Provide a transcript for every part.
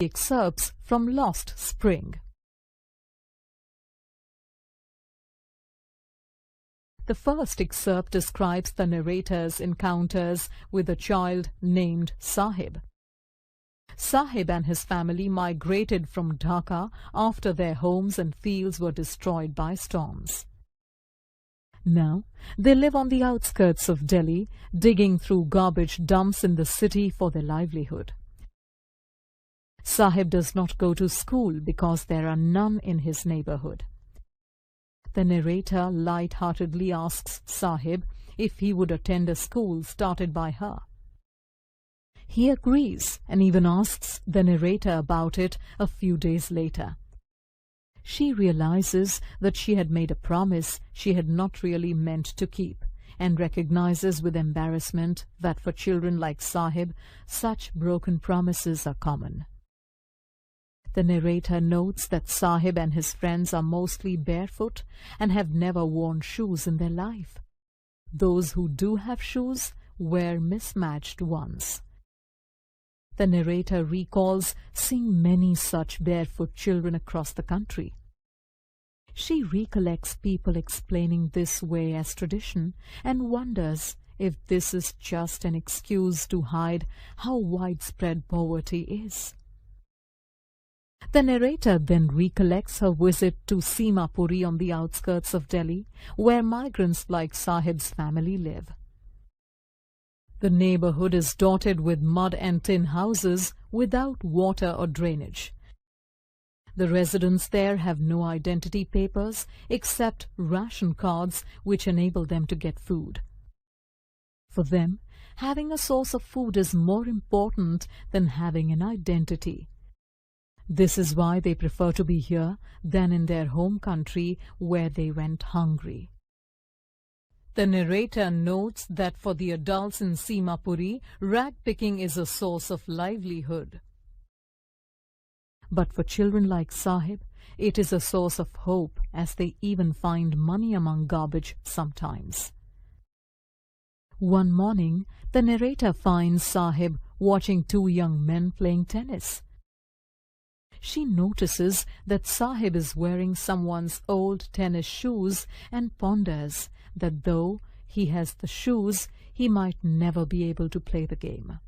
Excerpts from Lost Spring. The first excerpt describes the narrator's encounters with a child named Sahib. Sahib and his family migrated from Dhaka after their homes and fields were destroyed by storms. Now, they live on the outskirts of Delhi, digging through garbage dumps in the city for their livelihood. Sahib does not go to school because there are none in his neighborhood. The narrator light-heartedly asks Sahib if he would attend a school started by her. He agrees and even asks the narrator about it a few days later. She realizes that she had made a promise she had not really meant to keep, and recognizes with embarrassment that for children like Sahib, such broken promises are common. The narrator notes that Sahib and his friends are mostly barefoot and have never worn shoes in their life. Those who do have shoes wear mismatched ones. The narrator recalls seeing many such barefoot children across the country. She recollects people explaining this way as tradition and wonders if this is just an excuse to hide how widespread poverty is. The narrator then recollects her visit to Seemapuri on the outskirts of Delhi, where migrants like Sahib's family live. The neighborhood is dotted with mud and tin houses without water or drainage. The residents there have no identity papers except ration cards which enable them to get food. For them, having a source of food is more important than having an identity. This is why they prefer to be here than in their home country where they went hungry. The narrator notes that for the adults in Seemapuri, rag-picking is a source of livelihood. But for children like Sahib, it is a source of hope, as they even find money among garbage sometimes. One morning, the narrator finds Sahib watching two young men playing tennis. She notices that Sahib is wearing someone's old tennis shoes and ponders that though he has the shoes, he might never be able to play the game.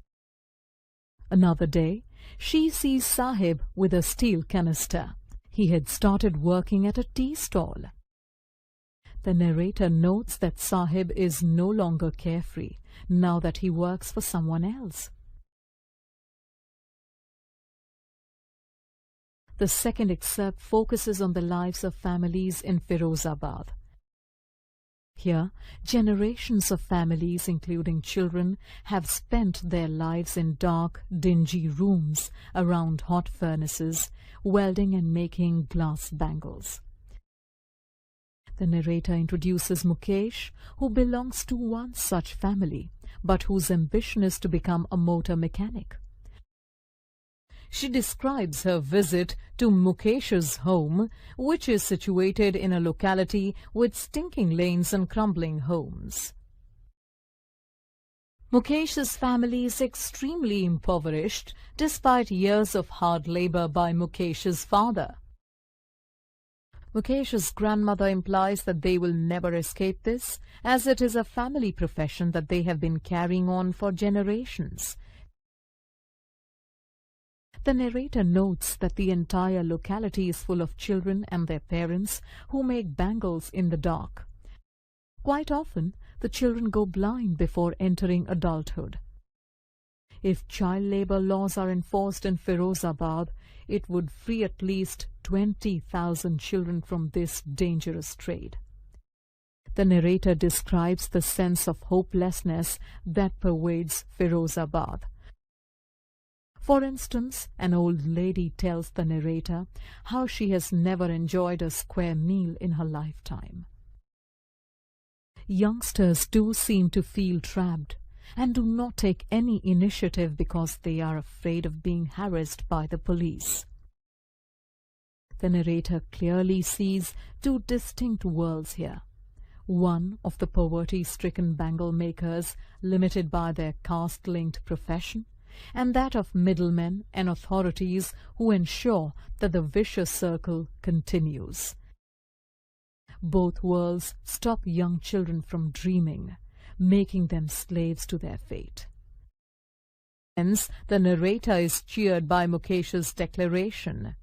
Another day, she sees Sahib with a steel canister. He had started working at a tea stall. The narrator notes that Sahib is no longer carefree now that he works for someone else. The second excerpt focuses on the lives of families in Firozabad. Here, generations of families, including children, have spent their lives in dark, dingy rooms around hot furnaces, welding and making glass bangles. The narrator introduces Mukesh, who belongs to one such family, but whose ambition is to become a motor mechanic. She describes her visit to Mukesh's home, which is situated in a locality with stinking lanes and crumbling homes. Mukesh's family is extremely impoverished despite years of hard labor by Mukesh's father. Mukesh's grandmother implies that they will never escape this, as it is a family profession that they have been carrying on for generations. The narrator notes that the entire locality is full of children and their parents who make bangles in the dark. Quite often, the children go blind before entering adulthood. If child labor laws are enforced in Firozabad, it would free at least 20,000 children from this dangerous trade. The narrator describes the sense of hopelessness that pervades Firozabad. For instance, an old lady tells the narrator how she has never enjoyed a square meal in her lifetime. Youngsters too seem to feel trapped and do not take any initiative because they are afraid of being harassed by the police. The narrator clearly sees two distinct worlds here. One of the poverty-stricken bangle makers, limited by their caste-linked profession, and that of middlemen and authorities who ensure that the vicious circle continues. Both worlds stop young children from dreaming, making them slaves to their fate. Hence, the narrator is cheered by Mukesh's declaration,